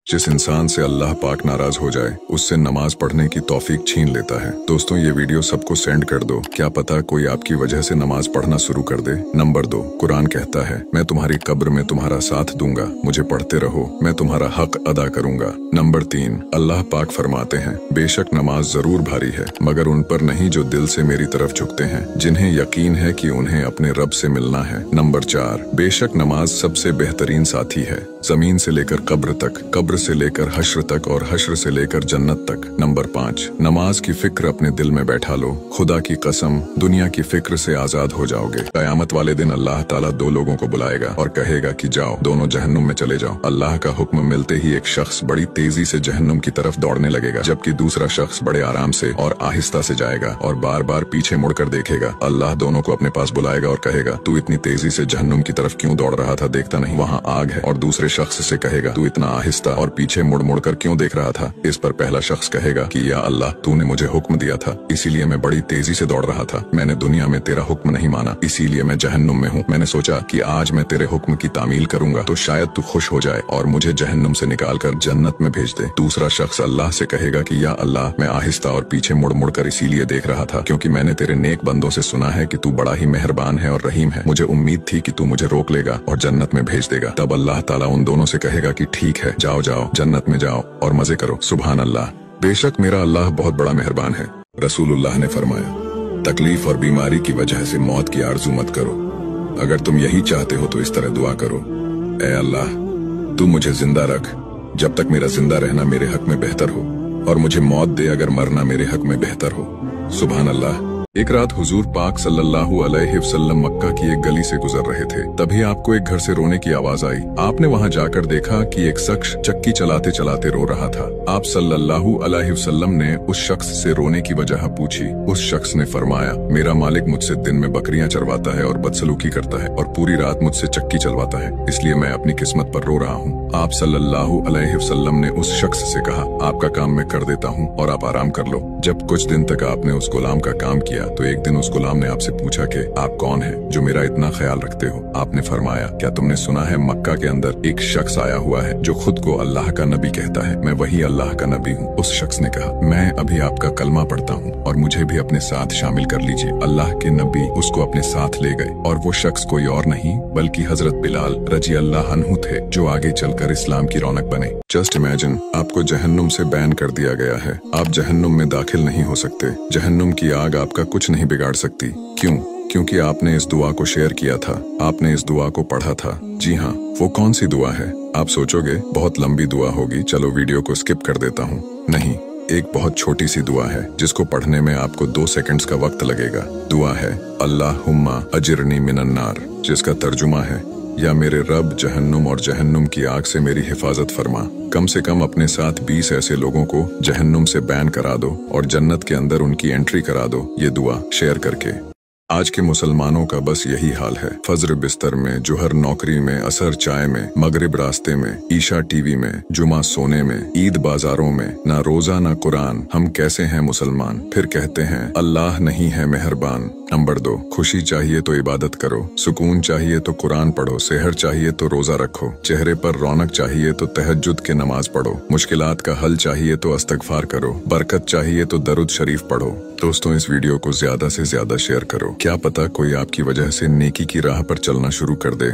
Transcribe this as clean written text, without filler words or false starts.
जिस इंसान से अल्लाह पाक नाराज हो जाए उससे नमाज पढ़ने की तौफीक छीन लेता है। दोस्तों ये वीडियो सबको सेंड कर दो, क्या पता कोई आपकी वजह से नमाज पढ़ना शुरू कर दे। नंबर 2, कुरान कहता है मैं तुम्हारी कब्र में तुम्हारा साथ दूंगा, मुझे पढ़ते रहो, मैं तुम्हारा हक अदा करूंगा। नंबर 3, अल्लाह पाक फरमाते हैं बेशक नमाज जरूर भारी है मगर उन पर नहीं जो दिल से मेरी तरफ झुकते हैं, जिन्हें यकीन है कि उन्हें अपने रब से मिलना है। नंबर 4, बेशक नमाज सबसे बेहतरीन साथी है, जमीन से लेकर कब्र तक, कब्र से लेकर हश्र तक और हश्र से लेकर जन्नत तक। नंबर 5, नमाज की फिक्र अपने दिल में बैठा लो, खुदा की कसम दुनिया की फिक्र से आजाद हो जाओगे। कयामत वाले दिन अल्लाह ताला 2 लोगों को बुलाएगा और कहेगा कि जाओ दोनों जहन्नुम में चले जाओ। अल्लाह का हुक्म मिलते ही एक शख्स बड़ी तेजी से जहन्नुम की तरफ दौड़ने लगेगा, जबकि दूसरा शख्स बड़े आराम से और आहिस्ता से जाएगा और बार बार पीछे मुड़कर देखेगा। अल्लाह दोनों को अपने पास बुलाएगा और कहेगा तू इतनी तेजी से जहन्नुम की तरफ क्यों दौड़ रहा था, देखता नहीं वहाँ आग है। और दूसरे शख्स से कहेगा तू इतना आहिस्ता और पीछे मुड़ मुड़ कर क्यों देख रहा था। इस पर पहला शख्स कहेगा कि या अल्लाह तूने मुझे हुक्म दिया था इसीलिए मैं बड़ी तेजी से दौड़ रहा था, मैंने दुनिया में तेरा हुक्म नहीं माना इसीलिए मैं जहन्नुम में हूँ। मैंने सोचा कि आज मैं तेरे हुक्म की तामील करूंगा तो शायद तू खुश हो जाए और मुझे जहन्नुम से निकाल कर जन्नत में भेज दे। दूसरा शख्स अल्लाह से कहेगा कि या अल्लाह मैं आहिस्ता और पीछे मुड़ मुड़ कर इसीलिए देख रहा था क्योंकि मैंने तेरे नेक बंदों से सुना है कि तू बड़ा ही मेहरबान है और रहीम है, मुझे उम्मीद थी कि तू मुझे रोक लेगा और जन्नत में भेज देगा। तब अल्लाह ताला उन दोनों से कहेगा कि ठीक है जाओ जाओ जन्नत में जाओ और मजे करो। सुभान अल्लाह, बेशक मेरा अल्लाह बहुत बड़ा मेहरबान है। रसूलुल्लाह ने फरमाया तकलीफ और बीमारी की वजह से मौत की आरजू मत करो, अगर तुम यही चाहते हो तो इस तरह दुआ करो, ऐ अल्लाह तू मुझे जिंदा रख जब तक मेरा जिंदा रहना मेरे हक में बेहतर हो और मुझे मौत दे अगर मरना मेरे हक में बेहतर हो। सुभान अल्लाह। एक रात हुजूर पाक सल्लल्लाहु अलैहि वसल्लम मक्का की एक गली से गुजर रहे थे, तभी आपको एक घर से रोने की आवाज आई। आपने वहां जाकर देखा कि एक शख्स चक्की चलाते चलाते रो रहा था। आप सल्लल्लाहु अलैहि वसल्लम ने उस शख्स से रोने की वजह पूछी। उस शख्स ने फरमाया मेरा मालिक मुझसे दिन में बकरियां चरवाता है और बदसलूकी करता है और पूरी रात मुझसे चक्की चलवाता है, इसलिए मैं अपनी किस्मत पर रो रहा हूँ। आप सल्लल्लाहु अलैहि वसल्लम ने उस शख्स से कहा आपका काम मैं कर देता हूँ और आप आराम कर लो। जब कुछ दिन तक आपने उस गुलाम का काम किया तो एक दिन उस गुलाम ने आपसे पूछा कि आप कौन हैं जो मेरा इतना ख्याल रखते हो। आपने फरमाया क्या तुमने सुना है मक्का के अंदर एक शख्स आया हुआ है जो खुद को अल्लाह का नबी कहता है, मैं वही अल्लाह का नबी हूँ। उस शख्स ने कहा मैं अभी आपका कलमा पढ़ता हूँ और मुझे भी अपने साथ शामिल कर लीजिए। अल्लाह के नबी उसको अपने साथ ले गए और वो शख्स कोई और नहीं बल्कि हजरत बिलाल रजी अल्लाह अन्हु थे जो आगे चलकर इस्लाम की रौनक बने। जस्ट इमेजिन आपको जहन्नुम से बैन कर दिया गया है, आप जहन्नुम में दाखिल नहीं हो सकते, जहन्नुम की आग आपका कुछ नहीं बिगाड़ सकती। क्यों? क्योंकि आपने इस दुआ को शेयर किया था, आपने इस दुआ को पढ़ा था। जी हाँ, वो कौन सी दुआ है? आप सोचोगे बहुत लंबी दुआ होगी, चलो वीडियो को स्किप कर देता हूँ। नहीं, एक बहुत छोटी सी दुआ है जिसको पढ़ने में आपको 2 सेकंड्स का वक्त लगेगा। दुआ है अल्लाहुम्मा अजिरनी मिनन्नार, जिसका तर्जुमा है या मेरे रब जहन्नुम और जहन्नुम की आग से मेरी हिफाजत फरमा। कम से कम अपने साथ 20 ऐसे लोगों को जहन्नुम से बैन करा दो और जन्नत के अंदर उनकी एंट्री करा दो ये दुआ शेयर करके। आज के मुसलमानों का बस यही हाल है, फजर बिस्तर में, जोहर नौकरी में, असर चाय में, मगरिब रास्ते में, ईशा टीवी में, जुमा सोने में, ईद बाजारों में, ना रोजा ना कुरान। हम कैसे हैं मुसलमान? फिर कहते हैं अल्लाह नहीं है मेहरबान। नंबर 2, खुशी चाहिए तो इबादत करो, सुकून चाहिए तो कुरान पढ़ो, सेहर चाहिए तो रोजा रखो, चेहरे पर रौनक चाहिए तो तहज्जुद के नमाज पढ़ो, मुश्किलात का हल चाहिए तो इस्तगफार करो, बरकत चाहिए तो दरूद शरीफ पढ़ो। दोस्तों इस वीडियो को ज्यादा से ज्यादा शेयर करो, क्या पता कोई आपकी वजह से नेकी की राह पर चलना शुरू कर दे।